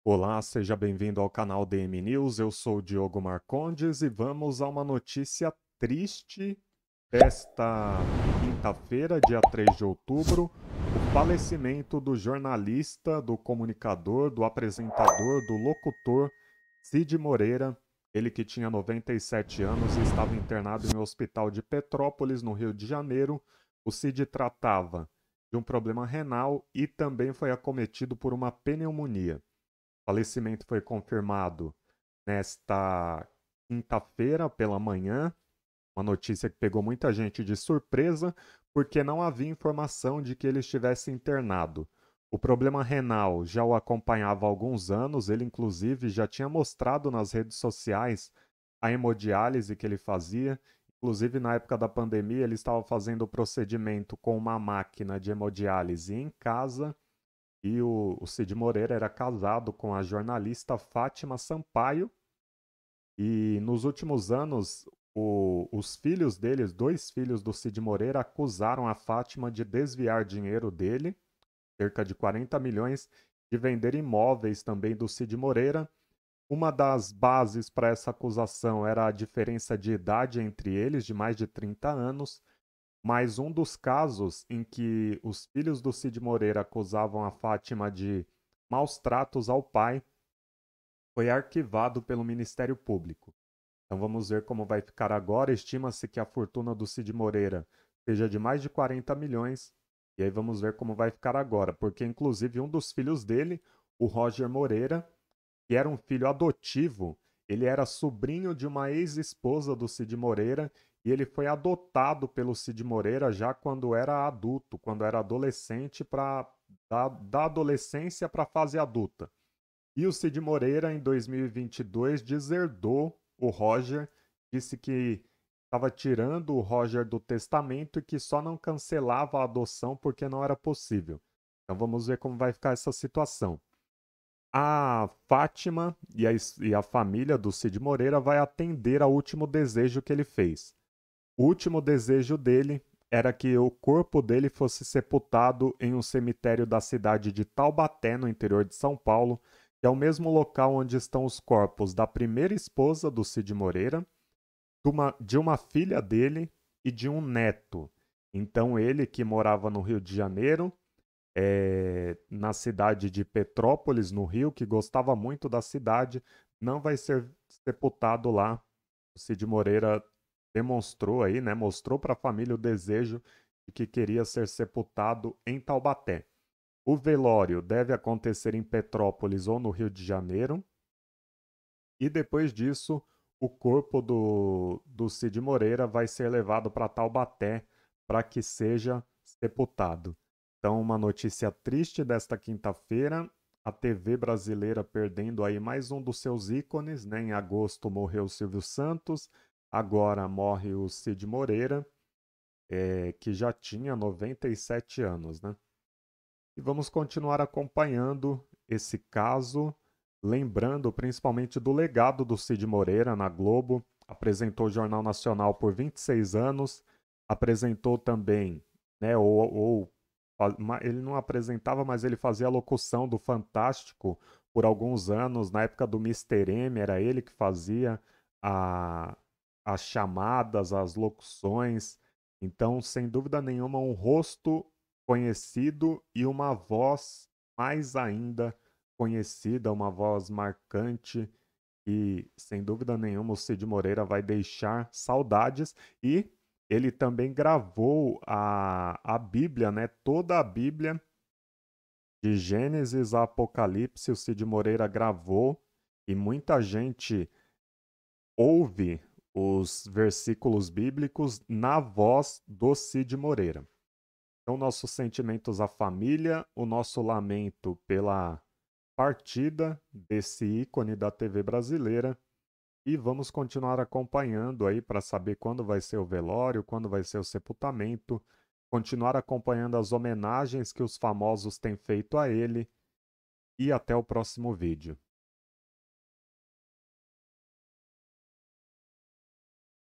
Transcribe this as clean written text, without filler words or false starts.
Olá, seja bem-vindo ao canal DM News. Eu sou o Diogo Marcondes e vamos a uma notícia triste desta quinta-feira, dia 3 de outubro, o falecimento do jornalista, do comunicador, do apresentador, do locutor Cid Moreira, ele que tinha 97 anos e estava internado em um hospital de Petrópolis, no Rio de Janeiro. O Cid tratava de um problema renal e também foi acometido por uma pneumonia. O falecimento foi confirmado nesta quinta-feira pela manhã, uma notícia que pegou muita gente de surpresa, porque não havia informação de que ele estivesse internado. O problema renal já o acompanhava há alguns anos, ele inclusive já tinha mostrado nas redes sociais a hemodiálise que ele fazia. Inclusive, na época da pandemia, ele estava fazendo o procedimento com uma máquina de hemodiálise em casa e o Cid Moreira era casado com a jornalista Fátima Sampaio. E nos últimos anos, os filhos deles, dois filhos do Cid Moreira, acusaram a Fátima de desviar dinheiro dele, cerca de 40 milhões, de vender imóveis também do Cid Moreira. Uma das bases para essa acusação era a diferença de idade entre eles, de mais de 30 anos. Mas um dos casos em que os filhos do Cid Moreira acusavam a Fátima de maus tratos ao pai foi arquivado pelo Ministério Público. Então vamos ver como vai ficar agora. Estima-se que a fortuna do Cid Moreira seja de mais de 40 milhões. E aí vamos ver como vai ficar agora, porque inclusive um dos filhos dele, o Roger Moreira, que era um filho adotivo, ele era sobrinho de uma ex-esposa do Cid Moreira e ele foi adotado pelo Cid Moreira já quando era adulto, quando era adolescente, da adolescência para a fase adulta. E o Cid Moreira, em 2022, deserdou o Roger, disse que estava tirando o Roger do testamento e que só não cancelava a adoção porque não era possível. Então vamos ver como vai ficar essa situação. A Fátima e a família do Cid Moreira vai atender ao último desejo que ele fez. O último desejo dele era que o corpo dele fosse sepultado em um cemitério da cidade de Taubaté, no interior de São Paulo, que é o mesmo local onde estão os corpos da primeira esposa do Cid Moreira, de uma filha dele e de um neto. Então ele, que morava no Rio de Janeiro, na cidade de Petrópolis, no Rio, que gostava muito da cidade, não vai ser sepultado lá. O Cid Moreira demonstrou aí, né, mostrou para a família o desejo de que queria ser sepultado em Taubaté. O velório deve acontecer em Petrópolis ou no Rio de Janeiro, e depois disso, o corpo do Cid Moreira vai ser levado para Taubaté para que seja sepultado. Então, uma notícia triste desta quinta-feira, a TV brasileira perdendo aí mais um dos seus ícones, né? Em agosto morreu o Silvio Santos, agora morre o Cid Moreira, que já tinha 97 anos, né? E vamos continuar acompanhando esse caso, lembrando principalmente do legado do Cid Moreira na Globo. Apresentou o Jornal Nacional por 26 anos, apresentou também, né, ele não apresentava, mas ele fazia a locução do Fantástico por alguns anos. Na época do Mister M, era ele que fazia a, as chamadas, as locuções. Então, sem dúvida nenhuma, um rosto conhecido e uma voz mais ainda conhecida, uma voz marcante e, sem dúvida nenhuma, o Cid Moreira vai deixar saudades. E ele também gravou a Bíblia, né? Toda a Bíblia, de Gênesis a Apocalipse, o Cid Moreira gravou e muita gente ouve os versículos bíblicos na voz do Cid Moreira. Então, nossos sentimentos à família, o nosso lamento pela partida desse ícone da TV brasileira e vamos continuar acompanhando aí para saber quando vai ser o velório, quando vai ser o sepultamento, continuar acompanhando as homenagens que os famosos têm feito a ele e até o próximo vídeo.